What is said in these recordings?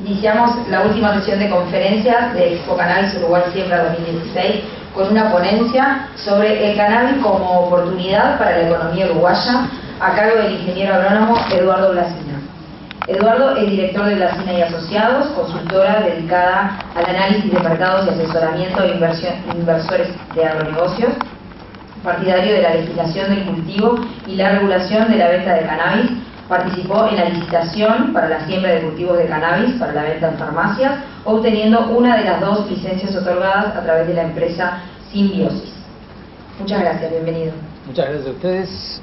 Iniciamos la última sesión de conferencias de Expo Cannabis Uruguay Siembra 2016 con una ponencia sobre el cannabis como oportunidad para la economía uruguaya a cargo del ingeniero agrónomo Eduardo Blasina. Eduardo es director de Blasina y Asociados, consultora dedicada al análisis de mercados y asesoramiento de inversores de agronegocios, partidario de la legislación del cultivo y la regulación de la venta de cannabis. Participó en la licitación para la siembra de cultivos de cannabis para la venta en farmacias, obteniendo una de las 2 licencias otorgadas a través de la empresa Simbiosis. Muchas gracias, bienvenido. Muchas gracias a ustedes.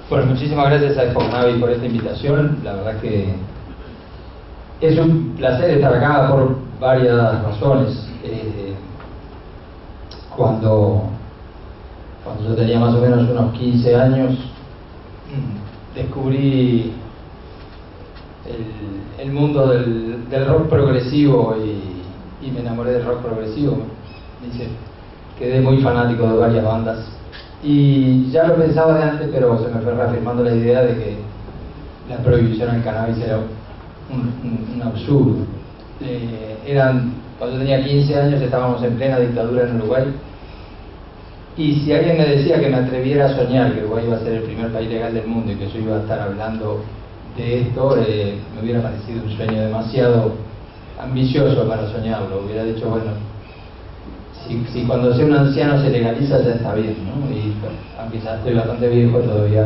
Bueno, muchísimas gracias a Exponavi por esta invitación. La verdad que es un placer estar acá por varias razones. Cuando yo tenía más o menos unos 15 años, descubrí el mundo del rock progresivo y me enamoré del rock progresivo. Quedé muy fanático de varias bandas y ya lo pensaba de antes, pero se me fue reafirmando la idea de que la prohibición del cannabis era un absurdo. Cuando yo tenía 15 años estábamos en plena dictadura en Uruguay, y si alguien me decía que me atreviera a soñar que Uruguay iba a ser el primer país legal del mundo y que yo iba a estar hablando de esto, me hubiera parecido un sueño demasiado ambicioso para soñarlo. Hubiera dicho, bueno, si cuando sea un anciano se legaliza ya está bien, ¿no? Y aunque ya estoy bastante viejo, todavía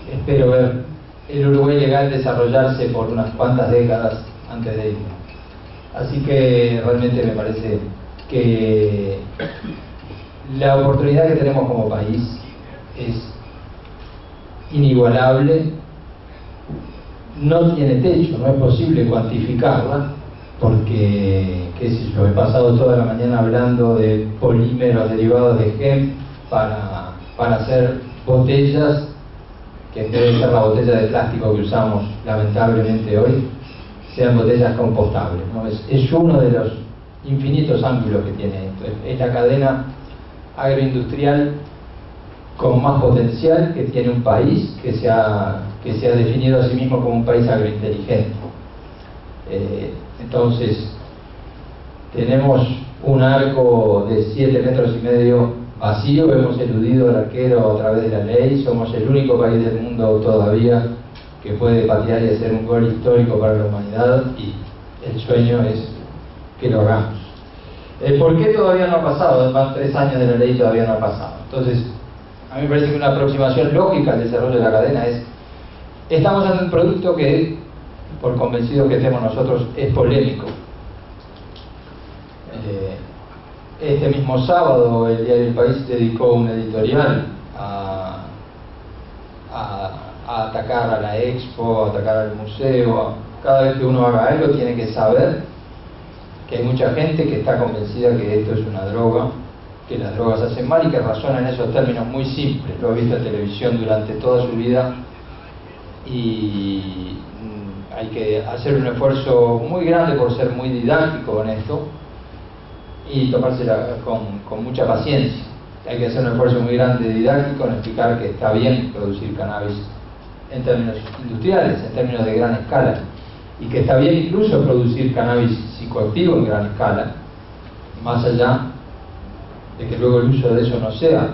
espero ver el Uruguay legal desarrollarse por unas cuantas décadas antes de irme. Así que realmente me parece que la oportunidad que tenemos como país es inigualable, no tiene techo, no es posible cuantificarla, porque, qué sé yo, he pasado toda la mañana hablando de polímeros derivados de hemp para hacer botellas que en vez de ser la botella de plástico que usamos lamentablemente hoy, sean botellas compostables, ¿no? Es uno de los infinitos ángulos que tiene esto. Es la cadena agroindustrial con más potencial que tiene un país que se ha definido a sí mismo como un país agrointeligente. Entonces, tenemos un arco de 7,5 metros vacío, hemos eludido al arquero a través de la ley, somos el único país del mundo todavía que puede patear y hacer un gol histórico para la humanidad, y el sueño es que lo hagamos. ¿Por qué todavía no ha pasado? Además, 3 años de la ley todavía no ha pasado. Entonces, a mí me parece que una aproximación lógica al desarrollo de la cadena es: estamos ante un producto que, por convencidos que estemos nosotros, es polémico. Este mismo sábado el diario El País dedicó un editorial a atacar a la Expo, a atacar al museo. Cada vez que uno haga algo tiene que saber que hay mucha gente que está convencida que esto es una droga, que las drogas hacen mal y que razona en esos términos muy simples. Lo he visto en televisión durante toda su vida y hay que hacer un esfuerzo muy grande por ser muy didáctico en esto y tomársela con mucha paciencia. Hay que hacer un esfuerzo muy grande didáctico en explicar que está bien producir cannabis en términos industriales, en términos de gran escala, y que está bien incluso producir cannabis psicoactivo en gran escala, más allá de que luego el uso de eso no sea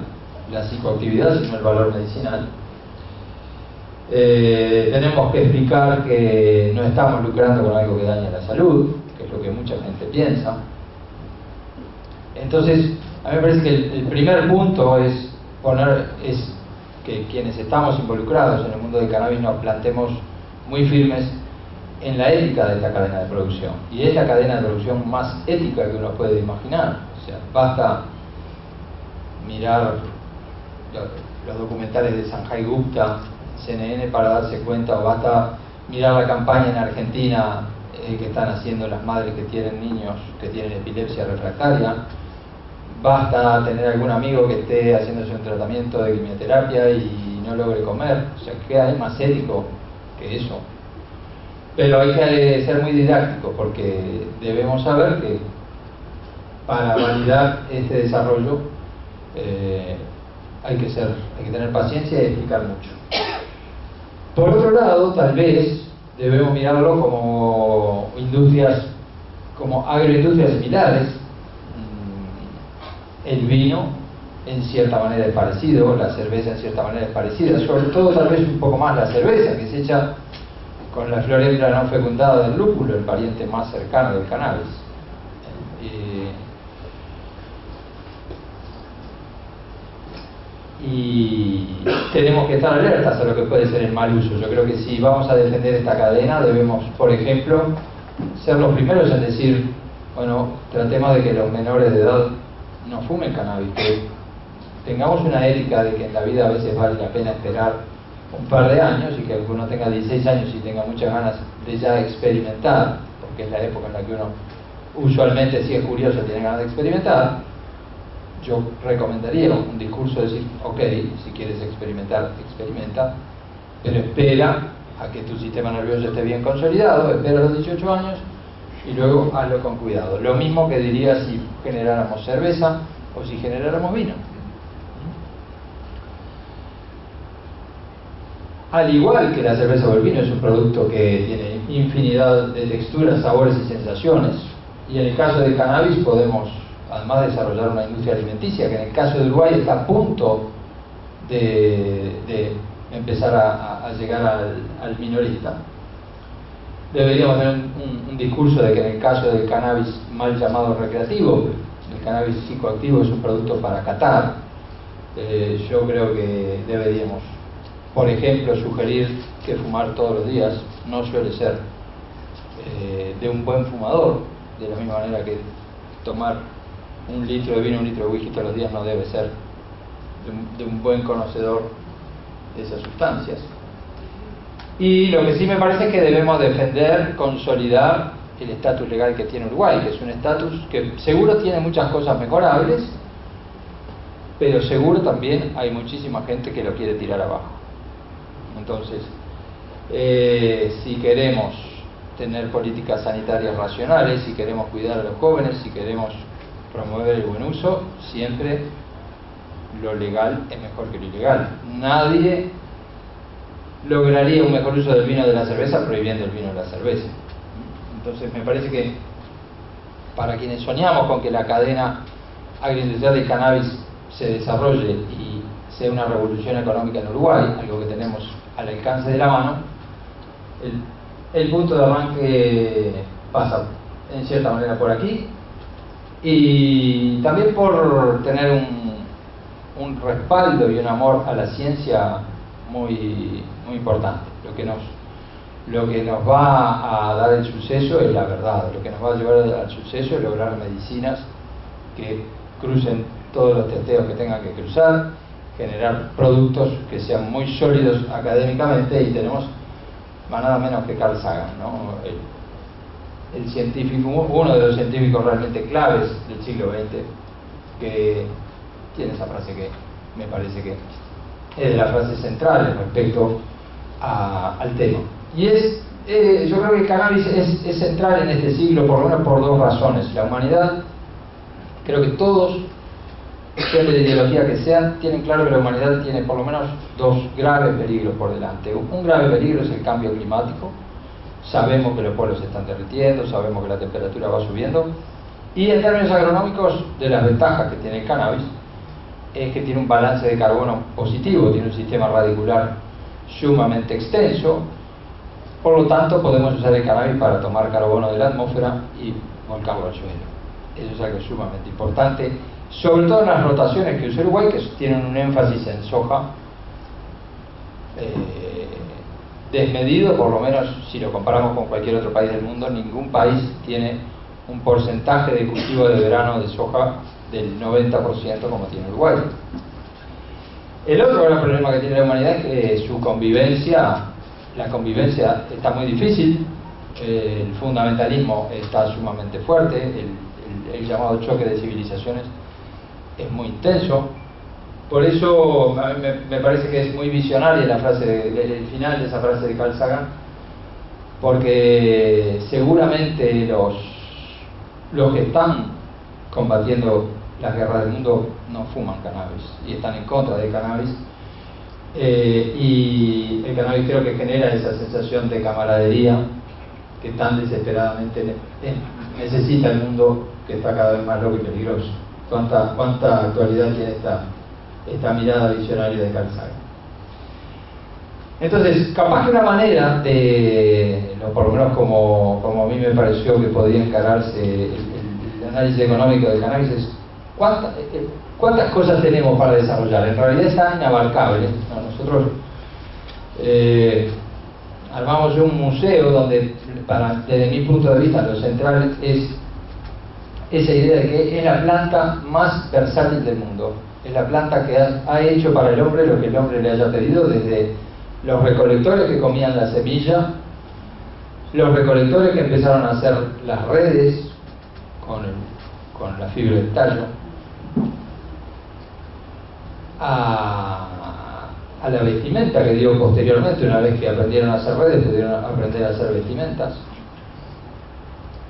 la psicoactividad, sino el valor medicinal. Tenemos que explicar que no estamos lucrando con algo que daña la salud, que es lo que mucha gente piensa. Entonces, a mí me parece que el primer punto es que quienes estamos involucrados en el mundo del cannabis nos plantemos muy firmes en la ética de esta cadena de producción. Y es la cadena de producción más ética que uno puede imaginar. O sea, basta mirar los documentales de Sanjay Gupta, CNN, para darse cuenta, o basta mirar la campaña en Argentina que están haciendo las madres que tienen niños que tienen epilepsia refractaria. Basta tener algún amigo que esté haciéndose un tratamiento de quimioterapia y no logre comer. O sea, ¿qué hay más ético que eso? Pero hay que ser muy didáctico, porque debemos saber que para validar este desarrollo hay que tener paciencia y explicar mucho. Por otro lado, tal vez debemos mirarlo como industrias, como agroindustrias similares. El vino en cierta manera es parecido, la cerveza en cierta manera es parecida, sobre todo tal vez un poco más la cerveza, que se echa con la flor hembra no fecundada del lúpulo, el pariente más cercano del cannabis. Y tenemos que estar alertas a lo que puede ser el mal uso. Yo creo que si vamos a defender esta cadena debemos, por ejemplo, ser los primeros en decir, bueno, tratemos de que los menores de edad no fumen cannabis, que tengamos una ética de que en la vida a veces vale la pena esperar un par de años y que uno tenga 16 años y tenga muchas ganas de ya experimentar, porque es la época en la que uno usualmente, si es curioso, tiene ganas de experimentar. Yo recomendaría un discurso de decir, ok, si quieres experimentar, experimenta, pero espera a que tu sistema nervioso esté bien consolidado, espera los 18 años y luego hazlo con cuidado. Lo mismo que diría si generáramos cerveza o si generáramos vino. Al igual que la cerveza o el vino, es un producto que tiene infinidad de texturas, sabores y sensaciones, y en el caso del cannabis podemos además desarrollar una industria alimenticia que en el caso de Uruguay está a punto de empezar a llegar al minorista. Deberíamos tener un discurso de que en el caso del cannabis mal llamado recreativo, el cannabis psicoactivo es un producto para catar. Yo creo que deberíamos, por ejemplo, sugerir que fumar todos los días no suele ser de un buen fumador, de la misma manera que tomar un litro de vino, un litro de whisky todos los días no debe ser de un buen conocedor de esas sustancias. Y lo que sí me parece es que debemos defender, consolidar el estatus legal que tiene Uruguay, que es un estatus que seguro tiene muchas cosas mejorables, pero seguro también hay muchísima gente que lo quiere tirar abajo. Entonces, si queremos tener políticas sanitarias racionales, si queremos cuidar a los jóvenes, si queremos promover el buen uso, siempre lo legal es mejor que lo ilegal. Nadie lograría un mejor uso del vino o de la cerveza prohibiendo el vino o la cerveza. Entonces me parece que para quienes soñamos con que la cadena agroindustrial del cannabis se desarrolle y sea una revolución económica en Uruguay, algo que tenemos al alcance de la mano, el punto de arranque pasa en cierta manera por aquí, y también por tener un respaldo y un amor a la ciencia muy importante. Lo que nos va a dar el suceso es la verdad. Lo que nos va a llevar al suceso es lograr medicinas que crucen todos los testeos que tengan que cruzar, generar productos que sean muy sólidos académicamente, y tenemos nada menos que Carl Sagan, ¿no? El científico, uno de los científicos realmente claves del siglo XX, que tiene esa frase que me parece que es de las frases centrales respecto al tema. Y yo creo que el cannabis es central en este siglo, por lo menos por dos razones. La humanidad, creo que todos, sean de la ideología que sean, tienen claro que la humanidad tiene por lo menos dos graves peligros por delante. Un grave peligro es el cambio climático. Sabemos que los polos se están derritiendo, sabemos que la temperatura va subiendo, y en términos agronómicos, de las ventajas que tiene el cannabis es que tiene un balance de carbono positivo, tiene un sistema radicular sumamente extenso, por lo tanto podemos usar el cannabis para tomar carbono de la atmósfera y volcarlo al suelo. Eso es algo sumamente importante, sobre todo en las rotaciones que usa Uruguay, que tienen un énfasis en soja desmedido, por lo menos si lo comparamos con cualquier otro país del mundo. Ningún país tiene un porcentaje de cultivo de verano de soja del 90% como tiene Uruguay. El otro gran problema que tiene la humanidad es que su convivencia, la convivencia está muy difícil, el fundamentalismo está sumamente fuerte, el llamado choque de civilizaciones es muy intenso. Por eso me parece que es muy visionaria la frase, el final de esa frase de Carl Sagan, porque seguramente los que están combatiendo las guerras del mundo no fuman cannabis y están en contra del cannabis. Y el cannabis creo que genera esa sensación de camaradería que tan desesperadamente necesita el mundo, que está cada vez más loco y peligroso. ¿Cuánta actualidad tiene esta mirada visionaria de Carl Sagan? Entonces, capaz que una manera de, no, por lo menos como a mí me pareció que podría encararse el análisis económico del cannabis, es ¿cuántas cosas tenemos para desarrollar? En realidad es inabarcable. Nosotros armamos un museo donde, desde mi punto de vista, lo central es esa idea de que es la planta más versátil del mundo. Es la planta que ha hecho para el hombre lo que el hombre le haya pedido, desde los recolectores que comían la semilla, los recolectores que empezaron a hacer las redes con la fibra del tallo, a la vestimenta que dio posteriormente. Una vez que aprendieron a hacer redes, pudieron aprender a hacer vestimentas,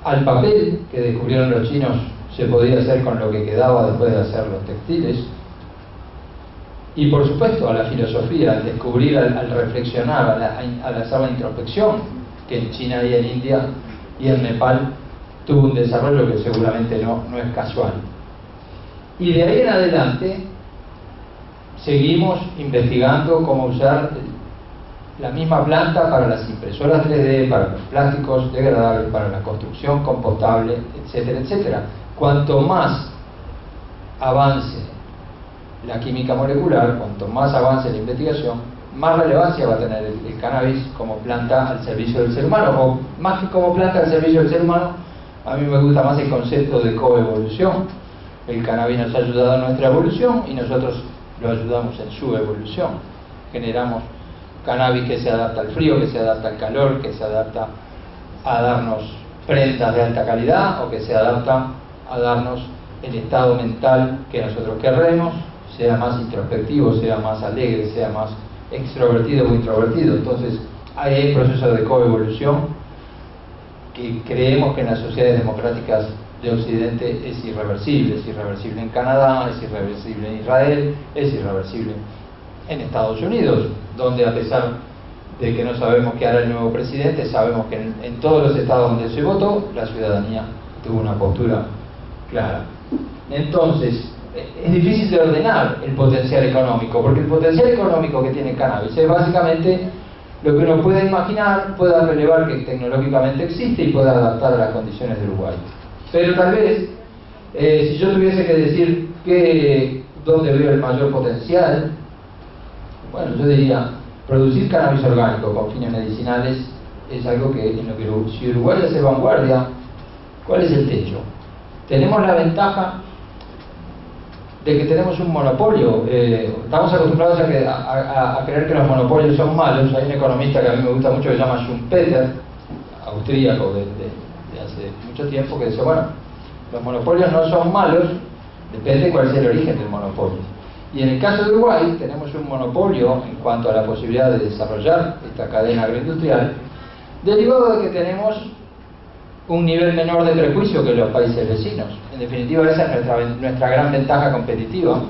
al papel que descubrieron los chinos se podía hacer con lo que quedaba después de hacer los textiles, y por supuesto a la filosofía, al descubrir, al reflexionar, al hacer la introspección, que en China y en India y en Nepal tuvo un desarrollo que seguramente no es casual. Y de ahí en adelante seguimos investigando cómo usar la misma planta para las impresoras 3D, para los plásticos degradables, para la construcción compostable, etcétera, etcétera. Cuanto más avance la química molecular, cuanto más avance la investigación, más relevancia va a tener el cannabis como planta al servicio del ser humano, o más que como planta al servicio del ser humano, a mí me gusta más el concepto de coevolución. El cannabis nos ha ayudado en nuestra evolución y nosotros lo ayudamos en su evolución. Generamos cannabis que se adapta al frío, que se adapta al calor, que se adapta a darnos prendas de alta calidad, o que se adapta a darnos el estado mental que nosotros queremos, sea más introspectivo, sea más alegre, sea más extrovertido o introvertido. Entonces hay un proceso de coevolución que creemos que en las sociedades democráticas de Occidente es irreversible en Canadá, es irreversible en Israel, es irreversible en Estados Unidos, donde a pesar de que no sabemos qué hará el nuevo presidente, sabemos que en todos los estados donde se votó, la ciudadanía tuvo una postura clara. Entonces, es difícil de ordenar el potencial económico, porque el potencial económico que tiene el cannabis es básicamente lo que uno puede imaginar, pueda relevar que tecnológicamente existe y pueda adaptar a las condiciones de Uruguay. Pero tal vez, si yo tuviese que decir dónde veo el mayor potencial, bueno, yo diría, producir cannabis orgánico con fines medicinales es algo que, en lo que si Uruguay hace vanguardia, ¿cuál es el techo? Tenemos la ventaja de que tenemos un monopolio. Estamos acostumbrados a creer que los monopolios son malos. Hay un economista que a mí me gusta mucho que se llama Schumpeter, austríaco de hace mucho tiempo, que dice, bueno, los monopolios no son malos, depende de cuál es el origen del monopolio. Y en el caso de Uruguay tenemos un monopolio en cuanto a la posibilidad de desarrollar esta cadena agroindustrial, derivado de que tenemos un nivel menor de prejuicio que los países vecinos. En definitiva, esa es nuestra gran ventaja competitiva.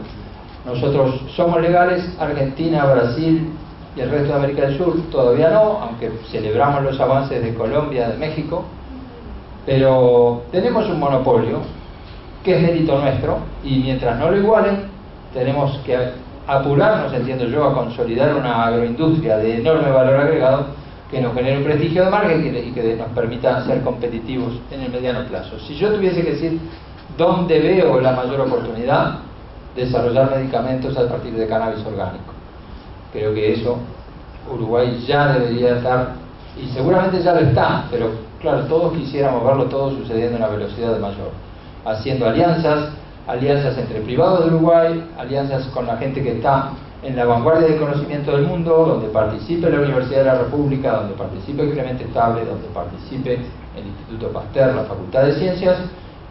Nosotros somos legales, Argentina, Brasil y el resto de América del Sur todavía no, aunque celebramos los avances de Colombia, de México, pero tenemos un monopolio que es mérito nuestro, y mientras no lo igualen, tenemos que apurarnos, entiendo yo, a consolidar una agroindustria de enorme valor agregado que nos genere un prestigio de marca y que nos permita ser competitivos en el mediano plazo. Si yo tuviese que decir dónde veo la mayor oportunidad, desarrollar medicamentos a partir de cannabis orgánico. Creo que eso Uruguay ya debería estar, y seguramente ya lo está, pero claro, todos quisiéramos verlo todo sucediendo a una velocidad de mayor, haciendo alianzas entre privados de Uruguay, alianzas con la gente que está en la vanguardia del conocimiento del mundo, donde participe la Universidad de la República, donde participe Clemente Estable, donde participe el Instituto Pasteur, la Facultad de Ciencias,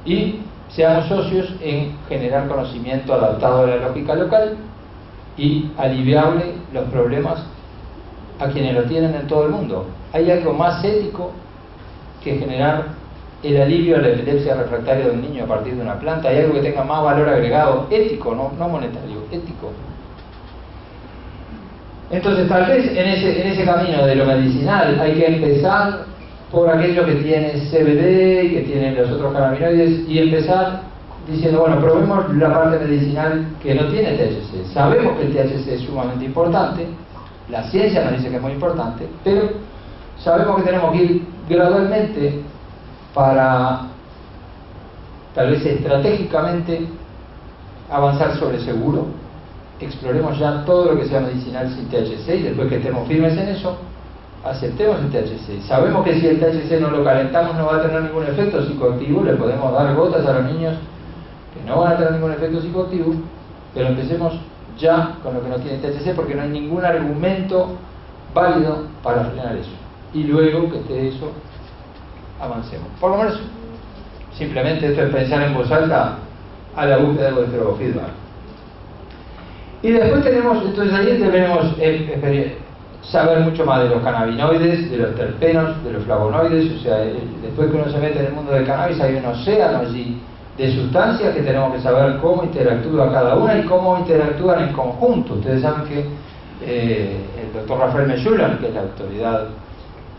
y seamos socios en generar conocimiento adaptado a la lógica local y aliviarle los problemas a quienes lo tienen en todo el mundo. ¿Hay algo más ético que generar el alivio a la epilepsia refractaria de un niño a partir de una planta. Hay algo que tenga más valor agregado, ético, no monetario, ético. Entonces tal vez en ese camino de lo medicinal hay que empezar por aquello que tiene CBD y que tiene los otros cannabinoides, y empezar diciendo, bueno, probemos la parte medicinal que no tiene THC. Sabemos que el THC es sumamente importante, la ciencia nos dice que es muy importante, pero sabemos que tenemos que ir gradualmente para, tal vez estratégicamente, avanzar sobre seguro. Exploremos ya todo lo que sea medicinal sin THC, y después que estemos firmes en eso, aceptemos el THC. Sabemos que si el THC no lo calentamos no va a tener ningún efecto psicoactivo, le podemos dar gotas a los niños que no van a tener ningún efecto psicoactivo, pero empecemos ya con lo que no tiene THC, porque no hay ningún argumento válido para frenar eso. Y luego que esté eso, avancemos. Por lo menos, simplemente esto es pensar en voz alta a la búsqueda de vuestro feedback. Y después tenemos, entonces ahí debemos saber mucho más de los cannabinoides, de los terpenos, de los flavonoides. O sea, después que uno se mete en el mundo del cannabis hay un océano allí de sustancias que tenemos que saber cómo interactúa cada una y cómo interactúan en conjunto. Ustedes saben que el doctor Rafael Meshulam, que es la autoridad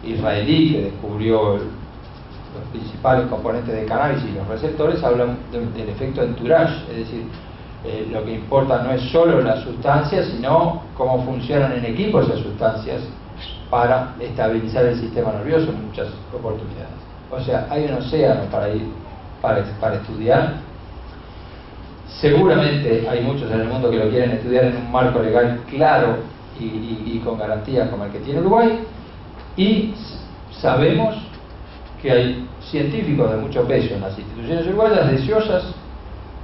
israelí que descubrió los principales componentes de cannabis y los receptores, hablan del efecto entourage, es decir, lo que importa no es solo la sustancia, sino cómo funcionan en equipo esas sustancias para estabilizar el sistema nervioso en muchas oportunidades. O sea, hay un océano para estudiar. Seguramente hay muchos en el mundo que lo quieren estudiar en un marco legal claro y con garantías como el que tiene Uruguay, y sabemos que hay científicos de mucho peso en las instituciones uruguayas deseosas,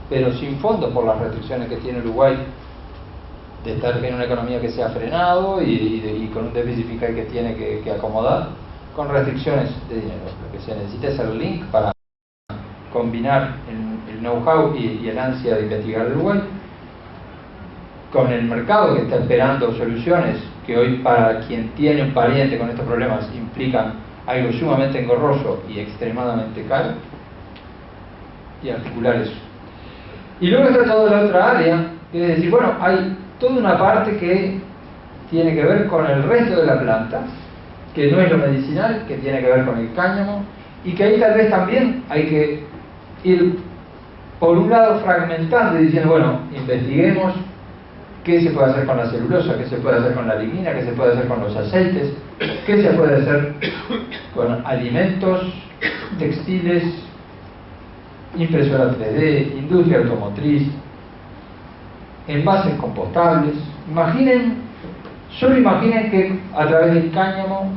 pero sin fondos por las restricciones que tiene Uruguay de estar en una economía que se ha frenado y con un déficit fiscal que tiene que acomodar, con restricciones de dinero. Lo que se necesita es el link para combinar el know-how y el ansia de investigar de Uruguay con el mercado que está esperando soluciones que hoy, para quien tiene un pariente con estos problemas, implican algo sumamente engorroso y extremadamente caro, y articular eso. Y luego está toda la otra área, que es decir, bueno, hay toda una parte que tiene que ver con el resto de la planta, que no es lo medicinal, que tiene que ver con el cáñamo, y que ahí tal vez también hay que ir, por un lado, fragmentando y diciendo, bueno, investiguemos qué se puede hacer con la celulosa, qué se puede hacer con la lignina, qué se puede hacer con los aceites, qué se puede hacer con alimentos, textiles, impresora 3D, industria automotriz, envases compostables. Solo imaginen que a través del cáñamo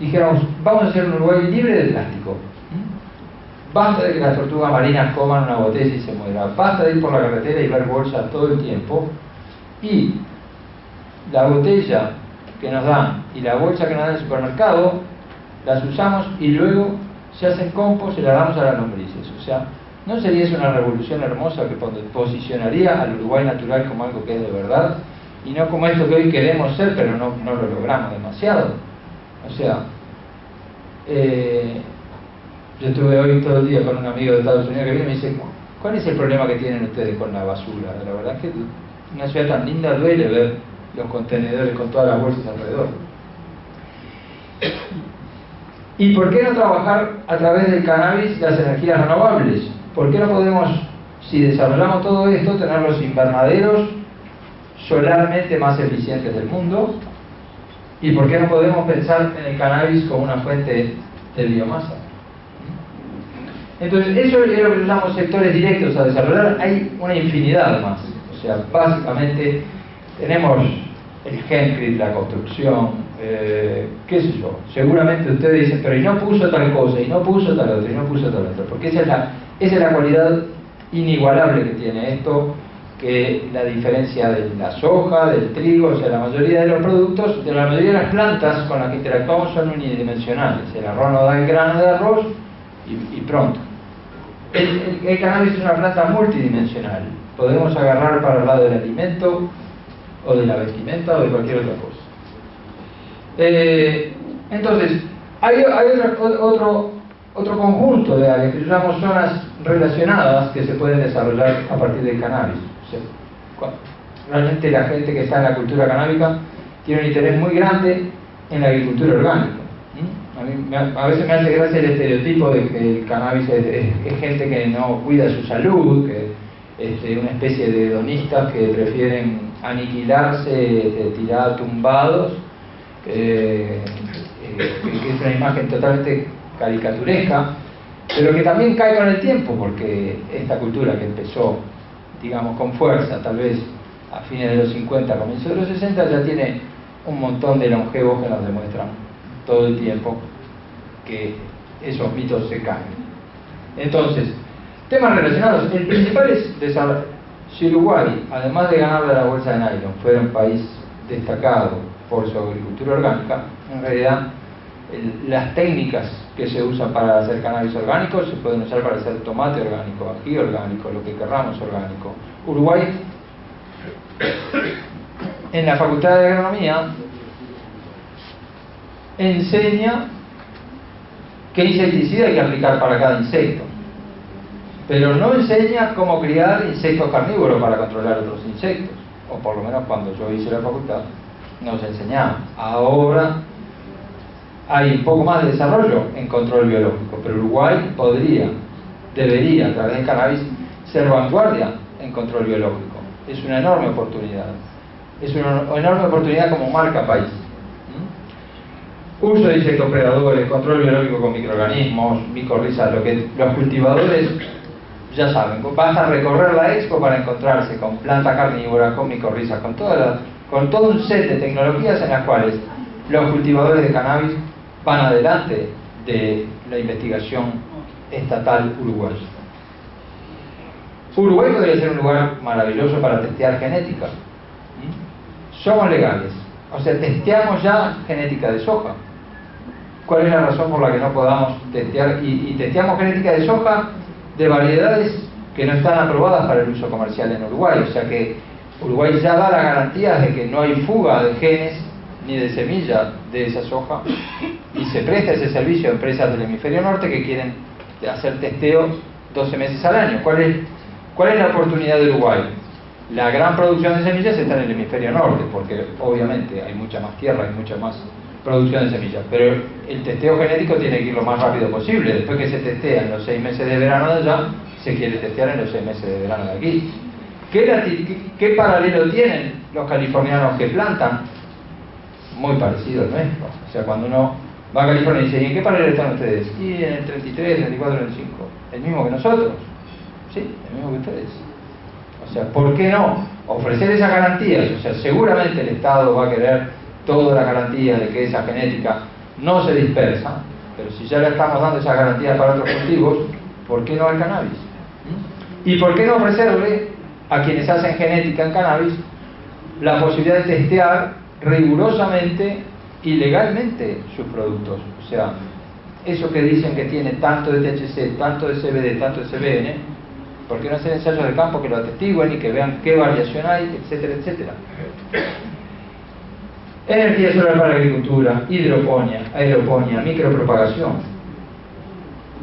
dijéramos, vamos a hacer un Uruguay libre de plástico. Basta de que las tortugas marinas coman una botella y se mueran. Basta de ir por la carretera y ver bolsas todo el tiempo. Y la botella que nos dan y la bolsa que nos dan en el supermercado, las usamos y luego se hacen compost y las damos a las lombrices. O sea, ¿no sería eso una revolución hermosa que posicionaría al Uruguay natural como algo que es de verdad? Y no como esto que hoy queremos ser, pero no lo logramos demasiado. O sea, yo estuve hoy todo el día con un amigo de Estados Unidos que viene y me dice, ¿cuál es el problema que tienen ustedes con la basura? La verdad es que una ciudad tan linda duele ver los contenedores con todas las bolsas alrededor. ¿Y por qué no trabajar a través del cannabis las energías renovables? ¿Por qué no podemos, si desarrollamos todo esto, tener los invernaderos solarmente más eficientes del mundo? ¿Y por qué no podemos pensar en el cannabis como una fuente de biomasa? Entonces, eso es lo que llamamos sectores directos a desarrollar. Hay una infinidad más. O sea, básicamente tenemos el Gencrit, la construcción, qué sé yo. Seguramente ustedes dicen, pero y no puso tal cosa, y no puso tal otra, y no puso tal otra. Porque esa es la cualidad inigualable que tiene esto, que la diferencia de la soja, del trigo, o sea, la mayoría de los productos, de la mayoría de las plantas con las que interactuamos son unidimensionales. El arroz nos da el grano de arroz y pronto. El cannabis es una planta multidimensional. Podemos agarrar para el lado del alimento, o de la vestimenta, o de cualquier otra cosa. Entonces, hay otro conjunto de áreas que yo llamo zonas relacionadas que se pueden desarrollar a partir del cannabis. O sea, realmente la gente que está en la cultura canábica tiene un interés muy grande en la agricultura orgánica. A veces me hace gracia el estereotipo de que el cannabis es gente que no cuida su salud, que una especie de hedonistas que prefieren aniquilarse, tirar tumbados, que es una imagen totalmente caricaturesca, pero que también cae con el tiempo, porque esta cultura que empezó, digamos, con fuerza, tal vez a fines de los 50, comienzos de los 60, ya tiene un montón de longevos que nos demuestran todo el tiempo que esos mitos se caen. Entonces, temas relacionados. El principal es desarrollar. Si Uruguay, además de ganarle la bolsa de nylon, fuera un país destacado por su agricultura orgánica, en realidad las técnicas que se usan para hacer cannabis orgánico se pueden usar para hacer tomate orgánico, ají orgánico, lo que querramos orgánico. Uruguay, en la Facultad de Agronomía, enseña qué insecticida hay que aplicar para cada insecto, pero no enseña cómo criar insectos carnívoros para controlar otros insectos, o por lo menos cuando yo hice la facultad nos enseñaba. Ahora hay un poco más de desarrollo en control biológico, pero Uruguay debería a través del cannabis ser vanguardia en control biológico. Es una enorme oportunidad, como marca país. Uso de insectos predadores, control biológico con microorganismos, micorrizas, lo que los cultivadores ya saben. Basta recorrer la expo para encontrarse con plantas carnívoras, con micorrizas, con todo un set de tecnologías en las cuales los cultivadores de cannabis van adelante de la investigación estatal uruguaya. Uruguay podría ser un lugar maravilloso para testear genética. Somos legales, o sea, testeamos ya genética de soja. ¿Cuál es la razón por la que no podamos testear? Y testeamos genética de soja de variedades que no están aprobadas para el uso comercial en Uruguay. O sea que Uruguay ya da las garantías de que no hay fuga de genes ni de semilla de esa soja, y se presta ese servicio a empresas del hemisferio norte que quieren hacer testeo 12 meses al año. ¿Cuál es la oportunidad de Uruguay? La gran producción de semillas está en el hemisferio norte, porque obviamente hay mucha más tierra, hay mucha más producción de semillas, pero el testeo genético tiene que ir lo más rápido posible. Después que se testea en los 6 meses de verano de allá, se quiere testear en los 6 meses de verano de aquí. ¿Qué paralelo tienen los californianos que plantan? Muy parecido al nuestro. O sea, cuando uno va a California y dice, ¿y en qué paralelo están ustedes? Y en el 33, 34, 35. El mismo que nosotros. Sí, el mismo que ustedes. O sea, ¿por qué no ofrecer esas garantías? O sea, seguramente el Estado va a querer todas las garantías de que esa genética no se dispersa, pero si ya le estamos dando esas garantías para otros cultivos, ¿por qué no al cannabis? ¿Y por qué no ofrecerle a quienes hacen genética en cannabis la posibilidad de testear rigurosamente y legalmente sus productos? O sea, eso que dicen que tiene tanto de THC, tanto de CBD, tanto de CBN, ¿por qué no hacer ensayos de campo que lo atestiguen y que vean qué variación hay, etcétera, etcétera? Energía solar para la agricultura, hidroponía, aeroponía, micropropagación.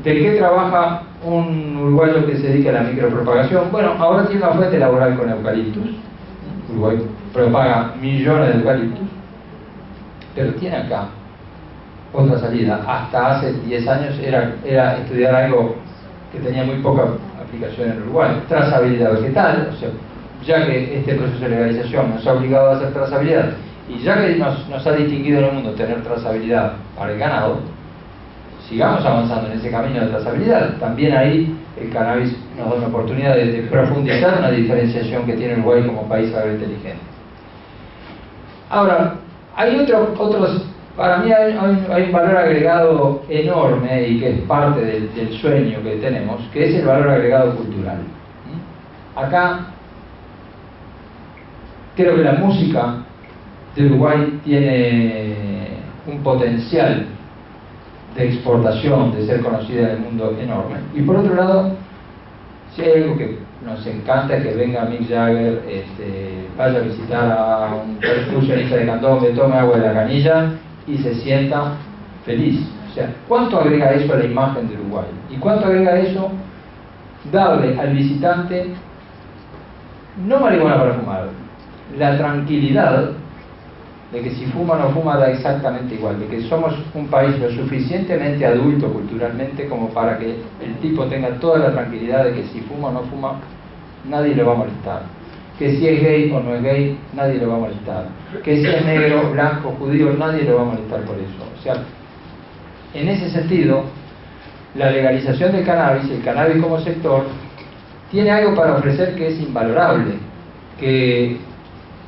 ¿De qué trabaja un uruguayo que se dedica a la micropropagación? Bueno, ahora tiene una fuente laboral con eucaliptus. Uruguay propaga millones de eucaliptus, pero tiene acá otra salida. Hasta hace 10 años era estudiar algo que tenía muy poca aplicación en Uruguay: trazabilidad vegetal. O sea, ya que este proceso de legalización nos ha obligado a hacer trazabilidad, y ya que nos ha distinguido en el mundo tener trazabilidad para el ganado, sigamos avanzando en ese camino de trazabilidad. También ahí el cannabis nos da una oportunidad de profundizar una diferenciación que tiene Uruguay como país agrointeligente. Ahora, hay otros, para mí hay un valor agregado enorme y que es parte del sueño que tenemos, que es el valor agregado cultural. Acá creo que la música de Uruguay tiene un potencial de exportación, de ser conocida en el mundo enorme. Y por otro lado, si hay algo que nos encanta es que venga Mick Jagger, vaya a visitar a un percusionista de candombe, tome agua de la canilla y se sienta feliz. O O sea, ¿cuánto agrega eso a la imagen de Uruguay? ¿Y cuánto agrega eso darle al visitante, no marihuana para fumar, la tranquilidad de que si fuma o no fuma da exactamente igual, de que somos un país lo suficientemente adulto culturalmente como para que el tipo tenga toda la tranquilidad de que si fuma o no fuma nadie le va a molestar, que si es gay o no es gay nadie le va a molestar, que si es negro, blanco, judío nadie le va a molestar por eso. O sea, en ese sentido la legalización del cannabis, el cannabis como sector, tiene algo para ofrecer que es invalorable, que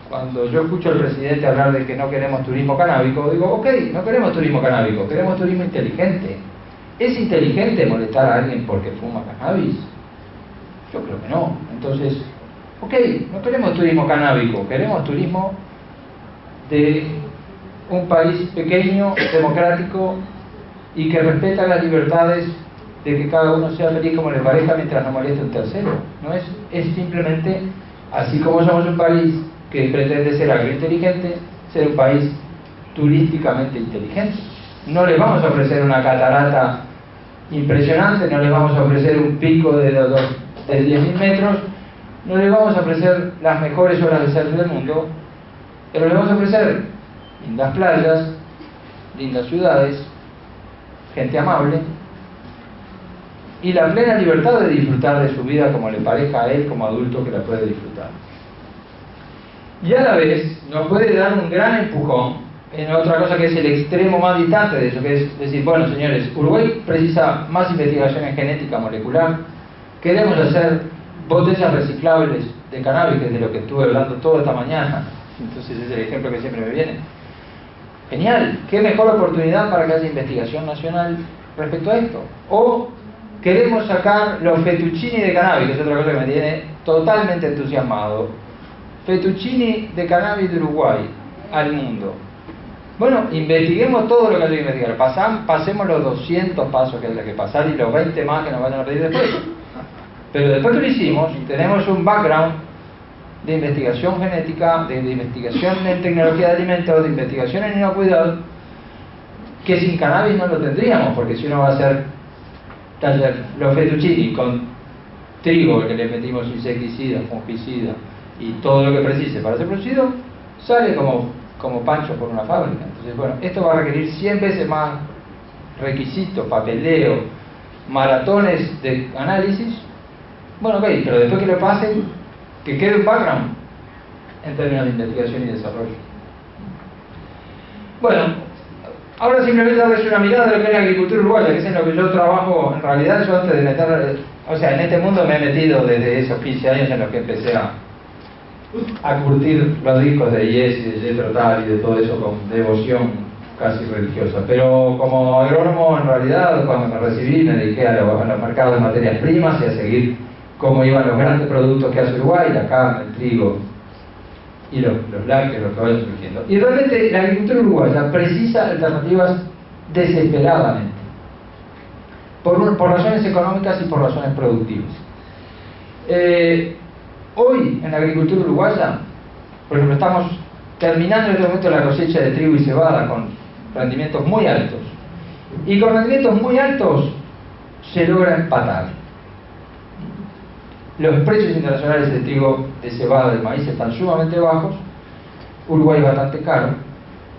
cuando yo escucho al presidente hablar de que no queremos turismo canábico, digo, ok, no queremos turismo canábico, queremos turismo inteligente. ¿Es inteligente molestar a alguien porque fuma cannabis? Yo creo que no. Entonces, ok, no queremos turismo canábico, queremos turismo de un país pequeño, democrático y que respeta las libertades de que cada uno sea feliz como le parezca mientras no moleste a un tercero. No es simplemente, así como somos un país que pretende ser agrointeligente, ser un país turísticamente inteligente. No les vamos a ofrecer una catarata impresionante, no les vamos a ofrecer un pico de 10.000 metros, no les vamos a ofrecer las mejores horas de surf del mundo, pero les vamos a ofrecer lindas playas, lindas ciudades, gente amable y la plena libertad de disfrutar de su vida como le parezca a él como adulto que la puede disfrutar. Y a la vez nos puede dar un gran empujón en otra cosa que es el extremo más distante de eso, que es decir, bueno señores, Uruguay precisa más investigación en genética molecular, queremos hacer botellas reciclables de cannabis, que es de lo que estuve hablando toda esta mañana, entonces es el ejemplo que siempre me viene. Genial, qué mejor oportunidad para que haya investigación nacional respecto a esto. O queremos sacar los fettuccini de cannabis, que es otra cosa que me tiene totalmente entusiasmado. Fettuccini de cannabis de Uruguay al mundo. Bueno, investiguemos todo lo que hay que investigar. Pasemos los 200 pasos que hay que pasar y los 20 más que nos vayan a pedir después. Pero después que lo hicimos, tenemos un background de investigación genética, de investigación en tecnología de alimentos, de investigación en inocuidad, que sin cannabis no lo tendríamos, porque si uno va a hacer los fettuccini con trigo, que le metimos insecticida, fungicida y todo lo que precise para ser producido, sale como pancho por una fábrica. Entonces, bueno, esto va a requerir 100 veces más requisitos, papeleo, maratones de análisis. Bueno, ok, pero después que lo pasen, que quede un background en términos de investigación y desarrollo. Bueno, ahora simplemente darles una mirada de lo que es la agricultura uruguaya, que es en lo que yo trabajo. En realidad yo antes de meter, o sea, en este mundo me he metido desde esos 15 años en los que empecé a curtir los discos de Yes y de Jethro Tull y de todo eso con devoción casi religiosa. Pero como agrónomo, en realidad, cuando me recibí, me dediqué a los mercados de materias primas y a seguir cómo iban los grandes productos que hace Uruguay, la carne, el trigo y los lácteos, los que vayan surgiendo. Y realmente la agricultura uruguaya precisa alternativas desesperadamente, por razones económicas y por razones productivas. Hoy en la agricultura uruguaya, por ejemplo, estamos terminando en este momento la cosecha de trigo y cebada con rendimientos muy altos, y con rendimientos muy altos se logra empatar. Los precios internacionales de trigo, de cebada, de maíz están sumamente bajos. Uruguay es bastante caro.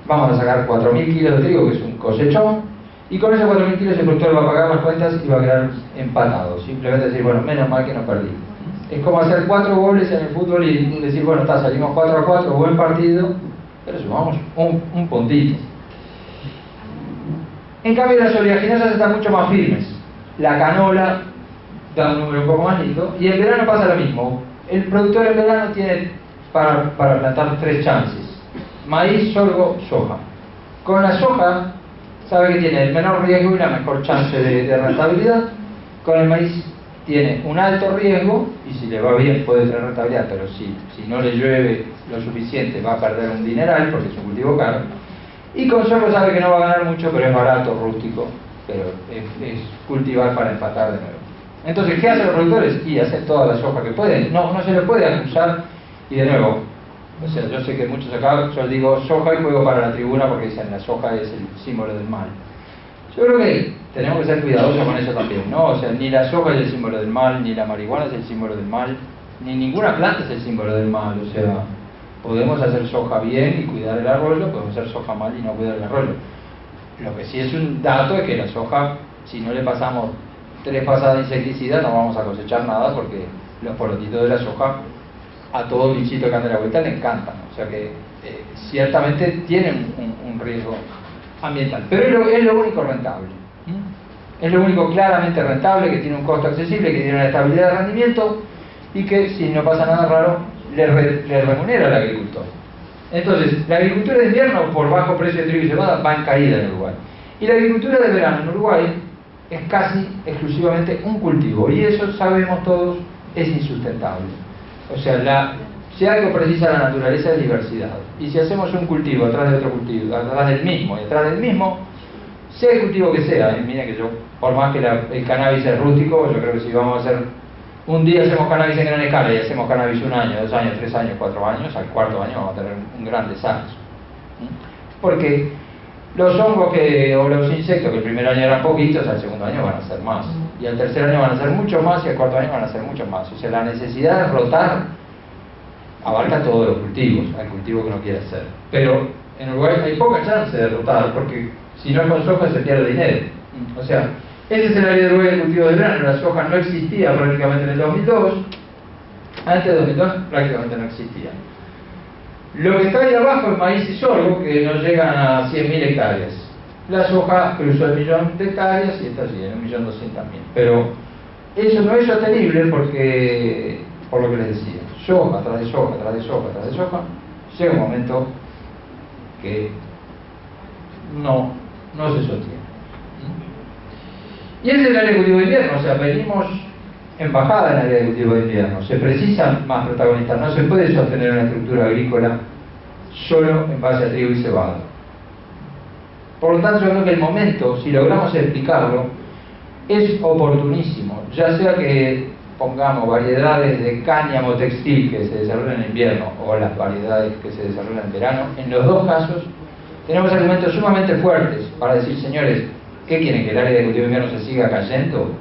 Vamos a sacar 4.000 kilos de trigo, que es un cosechón, y con esos 4.000 kilos el productor va a pagar las cuentas y va a quedar empatado. Simplemente decir, bueno, menos mal que no perdí. Es como hacer 4 goles en el fútbol y decir, bueno, salimos 4-4, buen partido, pero sumamos un puntito. En cambio, las oleaginosas están mucho más firmes. La canola da un número un poco más lindo, y en verano pasa lo mismo. El productor en verano tiene para plantar 3 chances: maíz, sorgo, soja. Con la soja sabe que tiene el menor riesgo y la mejor chance de rentabilidad. Con el maíz tiene un alto riesgo y si le va bien puede tener rentabilidad, pero si no le llueve lo suficiente va a perder un dineral porque es un cultivo caro. Y con sorgo sabe que no va a ganar mucho, pero es barato, rústico, pero es cultivar para empatar de nuevo. Entonces, ¿qué hacen los productores? Y hacen toda la soja que pueden. No se les puede acusar. Y de nuevo, o sea, yo sé que muchos acá, yo digo soja y juego para la tribuna porque dicen la soja es el símbolo del mal. Yo creo que tenemos que ser cuidadosos con eso también, ¿no? O sea, ni la soja es el símbolo del mal, ni la marihuana es el símbolo del mal, ni ninguna planta es el símbolo del mal. O sea, podemos hacer soja bien y cuidar el arroyo, podemos hacer soja mal y no cuidar el arroyo. Lo que sí es un dato es que la soja, si no le pasamos 3 pasadas de insecticida, no vamos a cosechar nada, porque los porotitos de la soja a todo bichito que anda a la vuelta le encantan. O sea que ciertamente tienen un riesgo ambiental, pero es lo único rentable. Es lo único claramente rentable, que tiene un costo accesible, que tiene una estabilidad de rendimiento y que, si no pasa nada raro, le remunera al agricultor. Entonces, la agricultura de invierno, por bajo precio de trigo y cebada, va en caída en Uruguay. Y la agricultura de verano en Uruguay es casi exclusivamente un cultivo, y eso, sabemos todos, es insustentable. O sea, si algo precisa la naturaleza es diversidad. Y si hacemos un cultivo atrás de otro cultivo, atrás del mismo y atrás del mismo, sea el cultivo que sea, miren que yo, por más que el cannabis es rústico, yo creo que si vamos a hacer, un día hacemos cannabis en gran escala y hacemos cannabis 1 año, 2 años, 3 años, 4 años, al 4º año vamos a tener un gran desastre. Porque los hongos o los insectos que el primer año eran poquitos, al segundo año van a ser más. Y al tercer año van a ser mucho más y al 4º año van a ser mucho más. O sea, la necesidad de rotar abarca todos los cultivos, al cultivo que uno quiere hacer. Pero en Uruguay hay poca chance de rotar, porque si no con soja se pierde dinero. O sea, ese es el área de Uruguay del cultivo de verano. La soja no existía prácticamente en el 2002. Antes de 2002 prácticamente no existía. Lo que está ahí abajo es maíz y sorgo, que no llegan a 100.000 hectáreas. La soja cruzó el 1.000.000 de hectáreas y está así, en 1.200.000. Pero eso no es sostenible porque, por lo que les decía, soja tras de soja, tras de soja, tras de soja, llega un momento que no se sostiene. Y ese es el área de cultivo de invierno. O sea, venimos en bajada en el área de cultivo de invierno. Se precisan más protagonistas. No se puede sostener una estructura agrícola solo en base a trigo y cebada. Por lo tanto, yo creo que el momento, si logramos explicarlo, es oportunísimo. Ya sea que pongamos variedades de cáñamo textil que se desarrollan en invierno o las variedades que se desarrollan en verano, en los dos casos tenemos argumentos sumamente fuertes para decir, señores, ¿qué quieren? ¿Que el área de cultivo de invierno se siga cayendo?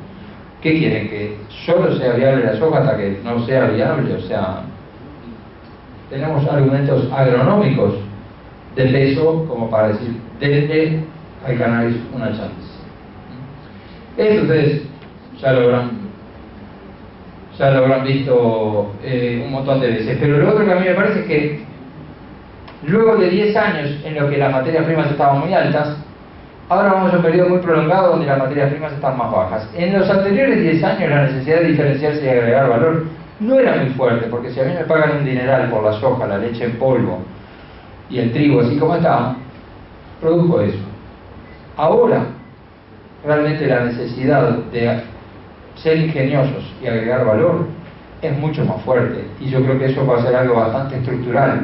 ¿Qué quieren? ¿Que solo sea viable la soja hasta que no sea viable? O sea, tenemos argumentos agronómicos de peso como para decir, denle al cannabis una chance. Esto ustedes ya lo habrán visto un montón de veces. Pero lo otro que a mí me parece es que luego de 10 años en los que las materias primas estaban muy altas, ahora vamos a un periodo muy prolongado donde las materias primas están más bajas. En los anteriores 10 años la necesidad de diferenciarse y agregar valor no era muy fuerte, porque si a mí me pagan un dineral por la soja, la leche en polvo y el trigo así como está, produzco eso. Ahora, realmente la necesidad de ser ingeniosos y agregar valor es mucho más fuerte, y yo creo que eso va a ser algo bastante estructural.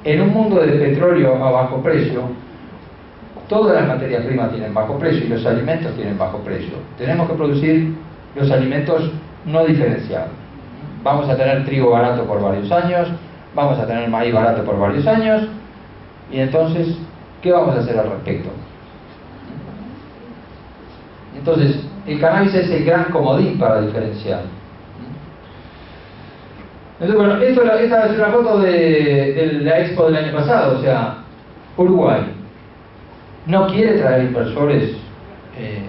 En un mundo de petróleo a bajo precio, todas las materias primas tienen bajo precio y los alimentos tienen bajo precio. Tenemos que producir los alimentos no diferenciados. Vamos a tener trigo barato por varios años, vamos a tener maíz barato por varios años, y entonces, ¿qué vamos a hacer al respecto? Entonces, el cannabis es el gran comodín para diferenciar. Entonces, bueno, esta es una foto de la expo del año pasado. O sea, Uruguay no quiere traer inversores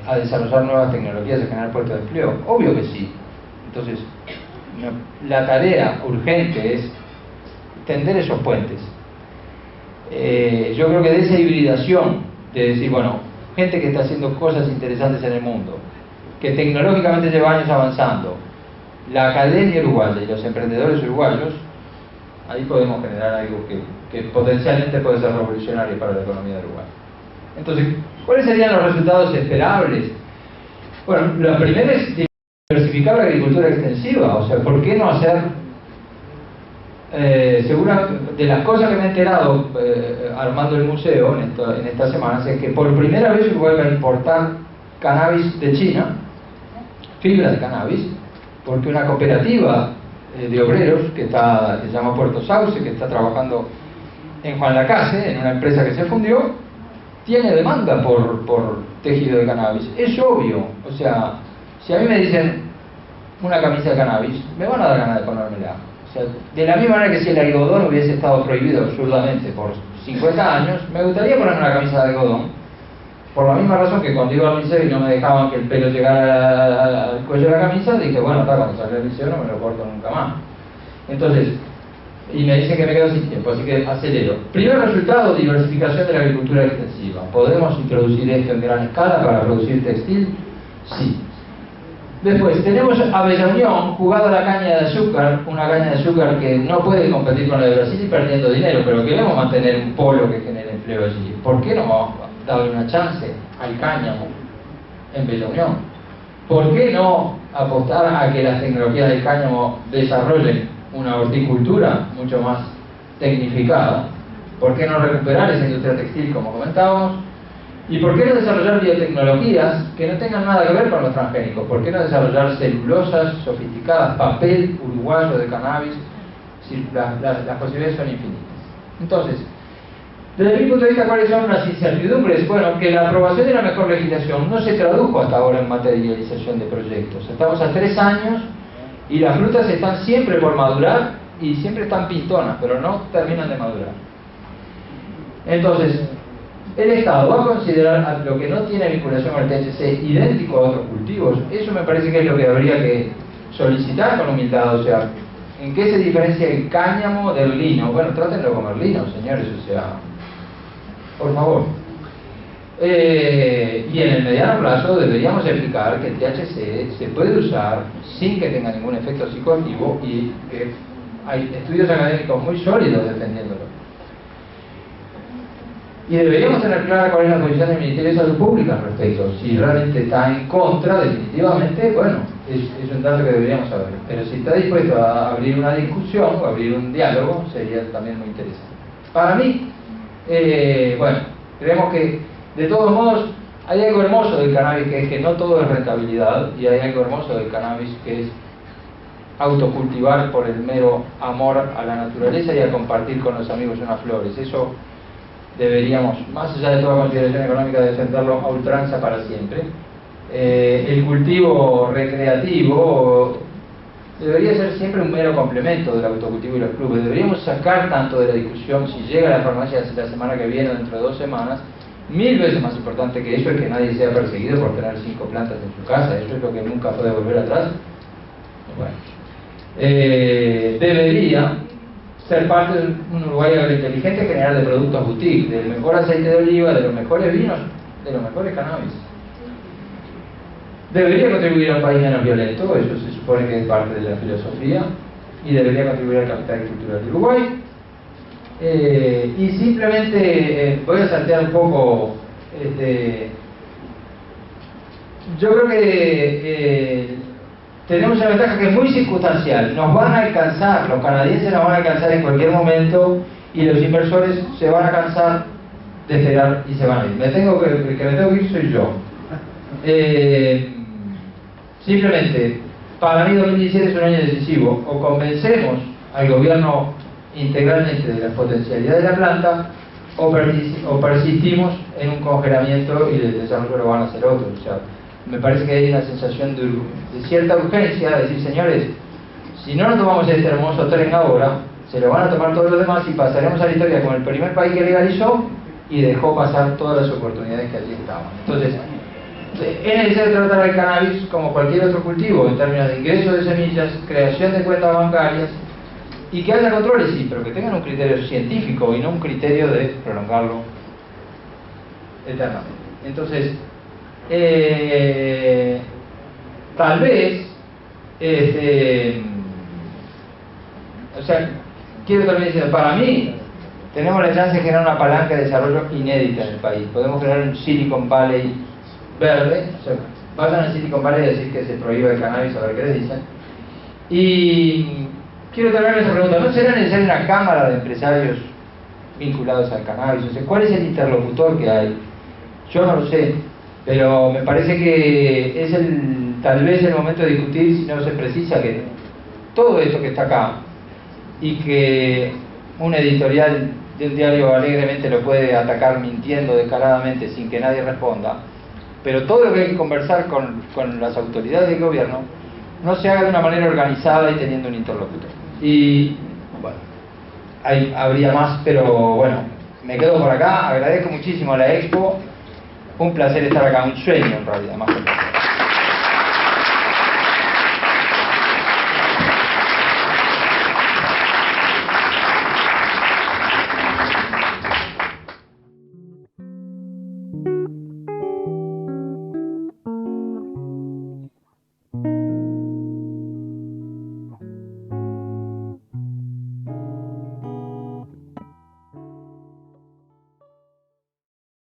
a desarrollar nuevas tecnologías, a generar puestos de empleo. Obvio que sí. Entonces, la tarea urgente es tender esos puentes. Yo creo que de esa hibridación, de decir, bueno, gente que está haciendo cosas interesantes en el mundo, que tecnológicamente lleva años avanzando, la academia uruguaya y los emprendedores uruguayos, ahí podemos generar algo que potencialmente puede ser revolucionario para la economía de Uruguay. Entonces, ¿cuáles serían los resultados esperables? Bueno, lo primero es diversificar la agricultura extensiva. O sea, ¿por qué no hacer? De las cosas que me he enterado armando el museo en estas semanas, es que por primera vez Uruguay va a importar cannabis de China, fibra de cannabis, porque una cooperativa de obreros que se llama Puerto Sauce, que está trabajando en Juan Lacase, en una empresa que se fundió, tiene demanda por tejido de cannabis. Es obvio. O sea, si a mí me dicen una camisa de cannabis, me van a dar ganas de ponérmela. O sea, de la misma manera que si el algodón hubiese estado prohibido absurdamente por 50 años, me gustaría ponerme una camisa de algodón. Por la misma razón que cuando iba al liceo y no me dejaban que el pelo llegara al cuello de la camisa, dije, bueno, cuando salga del liceo no me lo corto nunca más. Entonces, y me dicen que me quedo sin tiempo, así que acelero. Primer resultado, diversificación de la agricultura extensiva. ¿Podemos introducir esto en gran escala para producir textil? Sí. Después, tenemos Abella Unión, jugado a la caña de azúcar, una caña de azúcar que no puede competir con la de Brasil y perdiendo dinero, pero queremos mantener un polo que genere empleo allí. ¿Por qué no darle una chance al cáñamo en Bella Unión? ¿Por qué no apostar a que las tecnologías del cáñamo desarrollen una horticultura mucho más tecnificada? ¿Por qué no recuperar esa industria textil como comentábamos? ¿Y por qué no desarrollar biotecnologías que no tengan nada que ver con los transgénicos? ¿Por qué no desarrollar celulosas sofisticadas, papel uruguayo de cannabis? Las posibilidades son infinitas. Entonces, desde mi punto de vista, ¿cuáles son las incertidumbres? Bueno, que la aprobación de la mejor legislación no se tradujo hasta ahora en materialización de proyectos. Estamos a 3 años y las frutas están siempre por madurar y siempre están pintonas, pero no terminan de madurar. Entonces, el Estado va a considerar a lo que no tiene vinculación al THC idéntico a otros cultivos. Eso me parece que es lo que habría que solicitar con humildad. O sea, ¿en qué se diferencia el cáñamo del lino? Bueno, trátenlo de comer lino, señores, o sea, por favor. Y en el mediano plazo deberíamos explicar que el THC se puede usar sin que tenga ningún efecto psicoactivo y que hay estudios académicos muy sólidos defendiéndolo. Y deberíamos tener clara cuál es la posición del Ministerio de Salud Pública al respecto. Si realmente está en contra, definitivamente, bueno, es un dato que deberíamos saber. Pero si está dispuesto a abrir una discusión o abrir un diálogo, sería también muy interesante. Para mí, bueno, creemos que de todos modos hay algo hermoso del cannabis, que es que no todo es rentabilidad, y hay algo hermoso del cannabis que es autocultivar por el mero amor a la naturaleza y a compartir con los amigos unas flores. Eso deberíamos, más allá de toda consideración económica, defenderlo a ultranza para siempre. El cultivo recreativo debería ser siempre un mero complemento del autocultivo y los clubes. Deberíamos sacar tanto de la discusión, si llega a la farmacia la semana que viene o dentro de 2 semanas, 1000 veces más importante que eso es que nadie sea perseguido por tener 5 plantas en su casa. Eso es lo que nunca puede volver atrás. Bueno, debería ser parte de un Uruguay agrointeligente general de productos boutique, del mejor aceite de oliva, de los mejores vinos, de los mejores cannabis. Debería contribuir a un país menos violento, eso se supone que es parte de la filosofía, y debería contribuir al capital cultural de Uruguay. Y simplemente voy a saltear un poco, yo creo que tenemos una ventaja que es muy circunstancial. Nos van a alcanzar, los canadienses nos van a alcanzar en cualquier momento y los inversores se van a cansar de esperar y se van a ir. El que me tengo que ir soy yo. Simplemente, para mí 2017 es un año decisivo. O convencemos al gobierno integralmente de la potencialidad de la planta o persistimos en un congelamiento y el desarrollo lo van a hacer otros. O sea, me parece que hay una sensación de cierta urgencia de decir, señores, si no nos tomamos este hermoso tren ahora, se lo van a tomar todos los demás y pasaremos a la historia como el primer país que legalizó y dejó pasar todas las oportunidades que allí estaban. Entonces, es necesario tratar el cannabis como cualquier otro cultivo en términos de ingreso de semillas, creación de cuentas bancarias y que haya controles, sí, pero que tengan un criterio científico y no un criterio de prolongarlo eternamente. Entonces, tal vez, o sea, quiero terminar diciendo, para mí, tenemos la chance de generar una palanca de desarrollo inédita en el país. Podemos crear un Silicon Valley verde, o sea, vayan al Silicon Valley a decir que se prohíbe el cannabis, a ver qué les dicen. Y quiero terminar esa pregunta, ¿no será necesaria una cámara de empresarios vinculados al cannabis? O sea, ¿cuál es el interlocutor que hay? Yo no lo sé, pero me parece que es tal vez el momento de discutir si no se precisa que todo esto que está acá y que una editorial de un diario alegremente lo puede atacar mintiendo descaradamente sin que nadie responda, pero todo lo que hay que conversar con las autoridades del gobierno no se haga de una manera organizada y teniendo un interlocutor. Y bueno, habría más, pero bueno, me quedo por acá. Agradezco muchísimo a la Expo, un placer estar acá, un sueño en realidad, más que nada.